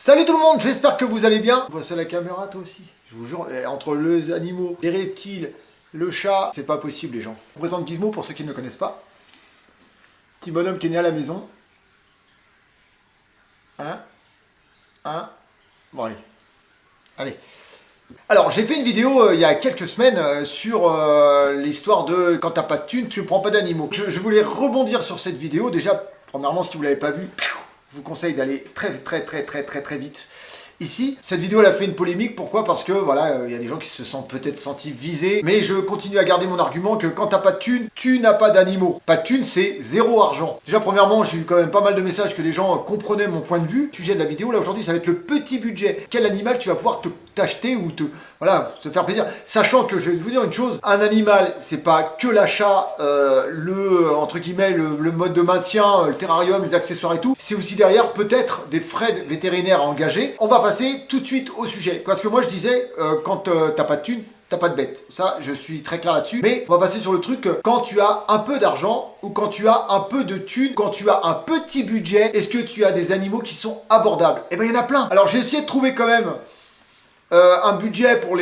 Salut tout le monde, j'espère que vous allez bien. Vois ça la caméra toi aussi. Je vous jure, entre les animaux, les reptiles, le chat, c'est pas possible les gens. Je vous présente Gizmo pour ceux qui ne le connaissent pas. Petit bonhomme qui est né à la maison. Bon allez. Allez. Alors j'ai fait une vidéo il y a quelques semaines sur l'histoire de quand t'as pas de thunes, tu ne prends pas d'animaux. Je voulais rebondir sur cette vidéo. Déjà, premièrement, si vous l'avez pas vue, je vous conseille d'aller très vite. Ici, cette vidéo elle a fait une polémique, pourquoi? Parce que voilà, il y a des gens qui se sont peut-être sentis visés, mais je continue à garder mon argument que quand t'as pas de thunes, tu n'as pas d'animaux. Pas de thunes, c'est zéro argent. Déjà premièrement, j'ai eu quand même pas mal de messages que les gens comprenaient mon point de vue. Le sujet de la vidéo, là aujourd'hui, ça va être le petit budget. Quel animal tu vas pouvoir t'acheter ou voilà, se faire plaisir. Sachant que je vais vous dire une chose, un animal, c'est pas que l'achat, entre guillemets, le mode de maintien, le terrarium, les accessoires et tout. C'est aussi derrière peut-être des frais vétérinaires à engager. On va passer tout de suite au sujet. Parce que moi je disais, quand t'as pas de thunes, t'as pas de bête. Ça, je suis très clair là-dessus. Mais on va passer sur le truc, quand tu as un peu d'argent, ou quand tu as un peu de thunes, quand tu as un petit budget, est-ce que tu as des animaux qui sont abordables? Eh ben il y en a plein. Alors j'ai essayé de trouver quand même un budget pour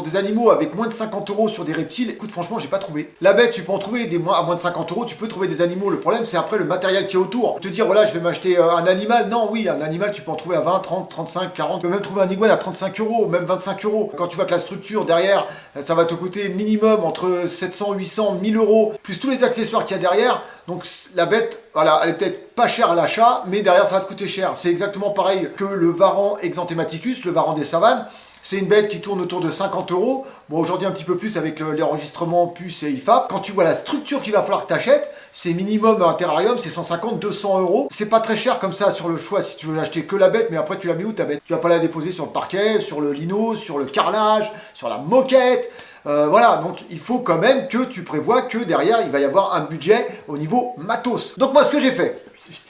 des animaux avec moins de 50 € sur des reptiles. Écoute, franchement, j'ai pas trouvé. La bête, tu peux en trouver à moins de 50 €, tu peux trouver des animaux. Le problème, c'est après le matériel qui est autour. Te dire, voilà, je vais m'acheter un animal. Non, oui, un animal, tu peux en trouver à 20, 30, 35, 40. Tu peux même trouver un iguane à 35 €, même 25 €. Quand tu vois que la structure derrière, ça va te coûter minimum entre 700, 800, 1000 €, plus tous les accessoires qu'il y a derrière. Donc la bête, voilà, elle est peut-être pas chère à l'achat, mais derrière ça va te coûter cher. C'est exactement pareil que le varan exanthematicus, le varan des savanes. C'est une bête qui tourne autour de 50 €. Bon, aujourd'hui un petit peu plus avec l'enregistrement puce et IFAP. Quand tu vois la structure qu'il va falloir que tu achètes, c'est minimum un terrarium, c'est 150, 200 €. C'est pas très cher comme ça sur le choix si tu veux l'acheter que la bête, mais après tu la mets où ta bête? Tu vas pas la déposer sur le parquet, sur le lino, sur le carrelage, sur la moquette. Voilà, donc il faut quand même que tu prévois que derrière il va y avoir un budget au niveau matos. Donc moi ce que j'ai fait,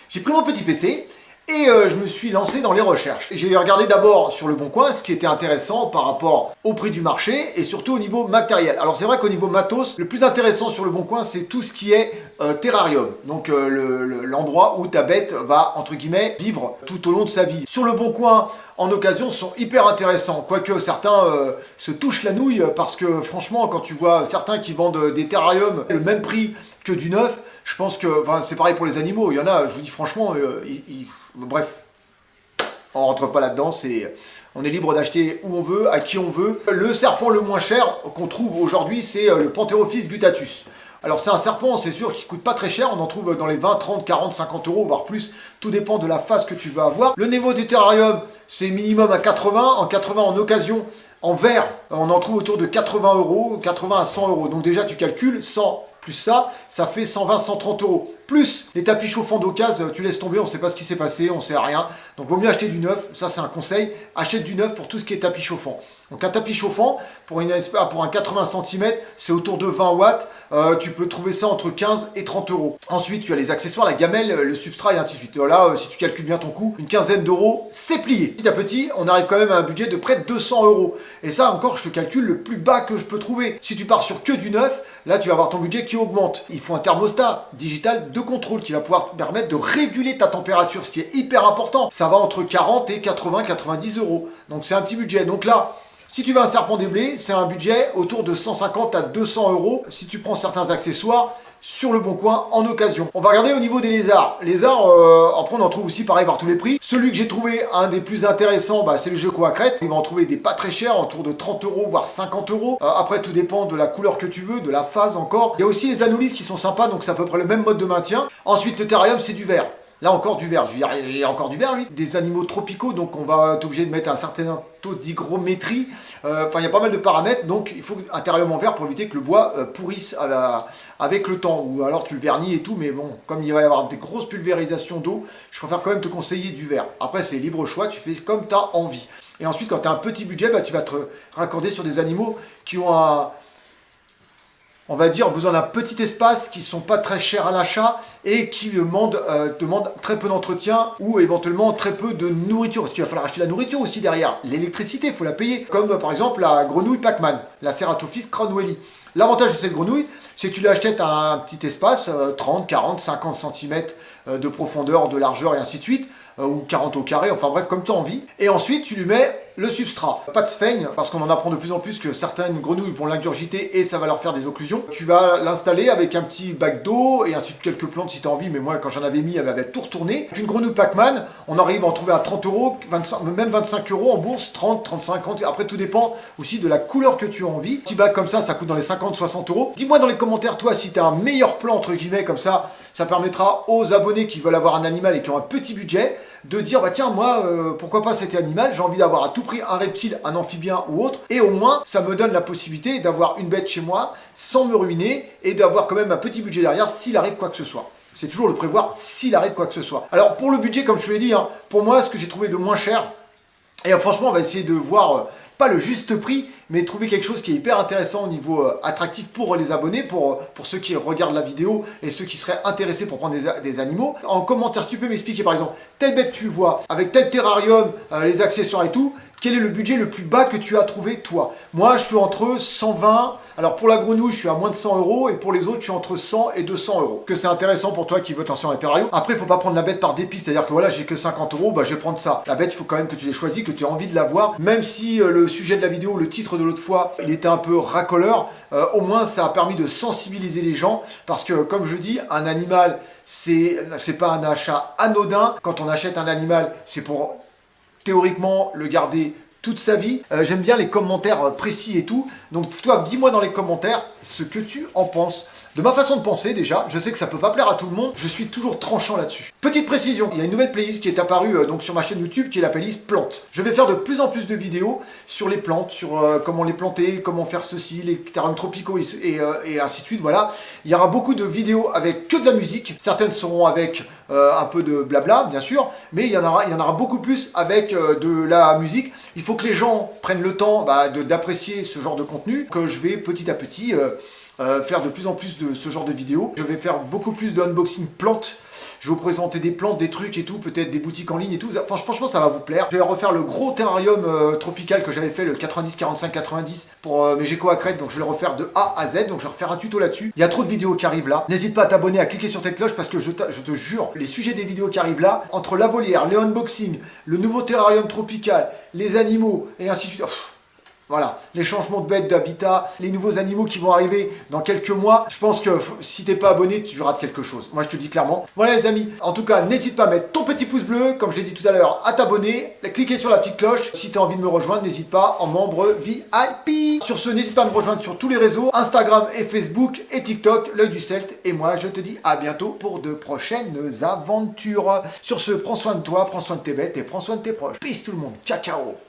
j'ai pris mon petit PC et je me suis lancé dans les recherches. J'ai regardé d'abord sur le Bon Coin ce qui était intéressant par rapport au prix du marché et surtout au niveau matériel. Alors c'est vrai qu'au niveau matos, le plus intéressant sur le Bon Coin c'est tout ce qui est terrarium. Donc l'endroit où ta bête va entre guillemets vivre tout au long de sa vie. Sur le Bon Coin, en occasion sont hyper intéressants, quoique certains se touchent la nouille parce que franchement quand tu vois certains qui vendent des terrariums le même prix que du neuf, je pense que c'est pareil pour les animaux, il y en a, je vous dis franchement, bref, on rentre pas là-dedans, on est libre d'acheter où on veut, à qui on veut. Le serpent le moins cher qu'on trouve aujourd'hui, c'est le Pantherophis guttatus. Alors c'est un serpent, c'est sûr, qui coûte pas très cher, on en trouve dans les 20, 30, 40, 50 €, voire plus, tout dépend de la face que tu veux avoir. Le niveau du terrarium, c'est minimum à 80, en 80 en occasion, en verre, on en trouve autour de 80 €, 80 à 100 €. Donc déjà tu calcules, 100 plus ça fait 120, 130 €. Plus les tapis chauffants d'occasion, tu laisses tomber, on ne sait pas ce qui s'est passé, on ne sait rien. Donc vaut mieux acheter du neuf, ça c'est un conseil, achète du neuf pour tout ce qui est tapis chauffant. Donc un tapis chauffant, pour un 80 cm, c'est autour de 20 watts, tu peux trouver ça entre 15 et 30 €. Ensuite tu as les accessoires, la gamelle, le substrat et ainsi de suite. Là, si tu calcules bien ton coût, une quinzaine d'euros, c'est plié. Petit à petit, on arrive quand même à un budget de près de 200 €. Et ça encore, je te calcule le plus bas que je peux trouver. Si tu pars sur que du neuf, là tu vas avoir ton budget qui augmente. Il faut un thermostat digital de contrôle qui va pouvoir te permettre de réguler ta température, ce qui est hyper important. Ça va entre 40 et 80, 90 €. Donc c'est un petit budget. Donc là, si tu veux un serpent des blés, c'est un budget autour de 150 à 200 € si tu prends certains accessoires sur le Bon Coin en occasion. On va regarder au niveau des lézards. Lézards, après on en trouve aussi pareil par tous les prix. Celui que j'ai trouvé, un des plus intéressants, c'est le Gecko à crête. Il va en trouver des pas très chers, autour de 30 €, voire 50 €. Après tout dépend de la couleur que tu veux, de la phase encore. Il y a aussi les Anolis qui sont sympas, donc c'est à peu près le même mode de maintien. Ensuite le terrarium, c'est du verre. Là encore du verre, il y a encore du verre lui. Des animaux tropicaux, donc on va être obligé de mettre un certain taux d'hygrométrie. Il y a pas mal de paramètres, donc il faut un terrarium en verre pour éviter que le bois pourrisse avec le temps. Ou alors tu le vernis et tout, mais bon, comme il va y avoir des grosses pulvérisations d'eau, je préfère quand même te conseiller du verre. Après c'est libre choix, tu fais comme tu as envie. Et ensuite quand tu as un petit budget, tu vas te raccorder sur des animaux qui ont on va dire, besoin d'un petit espace, qui ne sont pas très chers à l'achat et qui demandent très peu d'entretien ou éventuellement très peu de nourriture. Parce qu'il va falloir acheter la nourriture aussi derrière. L'électricité, il faut la payer. Comme par exemple la grenouille Pac-Man, la Ceratophis cranwelli. L'avantage de cette grenouille, c'est que tu l'achètes à un petit espace, 30, 40, 50 cm de profondeur, de largeur et ainsi de suite. ou 40 au carré, enfin bref, comme tu as envie. Et ensuite, tu lui mets le substrat. Pas de sphaigne, parce qu'on en apprend de plus en plus que certaines grenouilles vont l'ingurgiter et ça va leur faire des occlusions. Tu vas l'installer avec un petit bac d'eau et ensuite quelques plantes si tu as envie, mais moi quand j'en avais mis, elle avait tout retourné. Une grenouille Pac-Man, on arrive à en trouver à 30 euros, 25, même 25 euros en bourse, 30, 35, 40. Après, tout dépend aussi de la couleur que tu as envie. Petit bac comme ça coûte dans les 50, 60 euros. Dis-moi dans les commentaires, toi, si tu as un meilleur plan, entre guillemets, comme ça permettra aux abonnés qui veulent avoir un animal et qui ont un petit budget de dire bah tiens moi pourquoi pas cet animal, j'ai envie d'avoir à tout prix un reptile, un amphibien ou autre, et au moins ça me donne la possibilité d'avoir une bête chez moi sans me ruiner et d'avoir quand même un petit budget derrière s'il arrive quoi que ce soit. C'est toujours le prévoir s'il arrive quoi que ce soit. Alors pour le budget, comme je te l'ai dit, hein, pour moi ce que j'ai trouvé de moins cher, et franchement on va essayer de voir pas le juste prix, mais trouver quelque chose qui est hyper intéressant au niveau attractif pour les abonnés, pour ceux qui regardent la vidéo et ceux qui seraient intéressés pour prendre des animaux. En commentaire, tu peux m'expliquer par exemple, telle bête tu vois, avec tel terrarium, les accessoires et tout, quel est le budget le plus bas que tu as trouvé toi? Moi je suis entre 120, alors pour la grenouille je suis à moins de 100 euros et pour les autres je suis entre 100 et 200 euros. Que c'est intéressant pour toi qui veux te lancer en terrarium. Après il faut pas prendre la bête par dépit, c'est à dire que voilà j'ai que 50 euros, bah je vais prendre ça. La bête il faut quand même que tu l'aies choisie, que tu aies envie de la voir, même si le sujet de la vidéo, le titre de l'autre fois, il était un peu racoleur, au moins ça a permis de sensibiliser les gens, parce que comme je dis, un animal c'est pas un achat anodin. Quand on achète un animal, c'est pour théoriquement le garder toute sa vie. J'aime bien les commentaires précis et tout. Donc toi, dis-moi dans les commentaires ce que tu en penses. De ma façon de penser déjà, je sais que ça peut pas plaire à tout le monde, je suis toujours tranchant là-dessus. Petite précision, il y a une nouvelle playlist qui est apparue donc sur ma chaîne YouTube qui est la playlist plantes. Je vais faire de plus en plus de vidéos sur les plantes, sur comment les planter, comment faire ceci, les terrariums tropicaux et ainsi de suite, voilà. Il y aura beaucoup de vidéos avec que de la musique, certaines seront avec un peu de blabla bien sûr, mais il y en aura beaucoup plus avec de la musique. Il faut que les gens prennent le temps d'apprécier ce genre de contenu, que je vais petit à petit faire de plus en plus de ce genre de vidéos. Je vais faire beaucoup plus de unboxing plantes. Je vais vous présenter des plantes, des trucs et tout, peut-être des boutiques en ligne et tout. Franchement, ça va vous plaire. Je vais refaire le gros terrarium tropical que j'avais fait, le 90-45-90 pour mes geckos à crête. Donc je vais le refaire de A à Z. Donc je vais refaire un tuto là-dessus. Il y a trop de vidéos qui arrivent là. N'hésite pas à t'abonner, à cliquer sur cette cloche parce que je te jure, les sujets des vidéos qui arrivent là, entre la volière, les unboxings, le nouveau terrarium tropical, les animaux et ainsi de suite. Voilà, les changements de bêtes, d'habitat, les nouveaux animaux qui vont arriver dans quelques mois. Je pense que si t'es pas abonné, tu rates quelque chose. Moi, je te dis clairement. Voilà les amis, en tout cas, n'hésite pas à mettre ton petit pouce bleu, comme je l'ai dit tout à l'heure, à t'abonner, à cliquer sur la petite cloche. Si tu as envie de me rejoindre, n'hésite pas en membre VIP. Sur ce, n'hésite pas à me rejoindre sur tous les réseaux, Instagram et Facebook et TikTok, l'œil du Celte. Et moi, je te dis à bientôt pour de prochaines aventures. Sur ce, prends soin de toi, prends soin de tes bêtes et prends soin de tes proches. Peace tout le monde, ciao ciao.